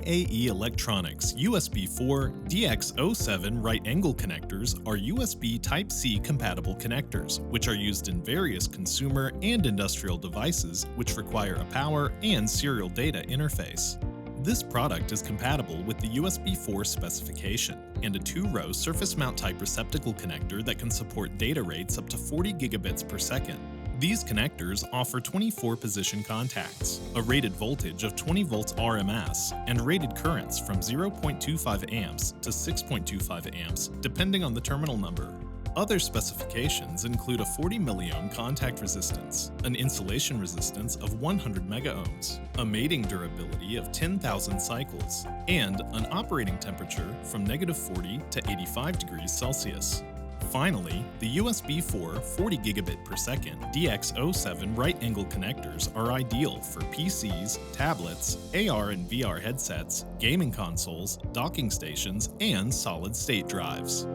JAE Electronics USB4 DX07 right-angle connectors are USB Type-C compatible connectors, which are used in various consumer and industrial devices which require a power and serial data interface. This product is compatible with the USB4 specification and a 2-row surface mount type receptacle connector that can support data rates up to 40 gigabits per second. These connectors offer 24-position contacts, a rated voltage of 20 volts RMS, and rated currents from 0.25 amps to 6.25 amps, depending on the terminal number. Other specifications include a 40 milliohm contact resistance, an insulation resistance of 100 megaohms, a mating durability of 10,000 cycles, and an operating temperature from -40 to 85 degrees Celsius. Finally, the USB4 40Gbps DX07 right-angle connectors are ideal for PCs, tablets, AR and VR headsets, gaming consoles, docking stations, and solid-state drives.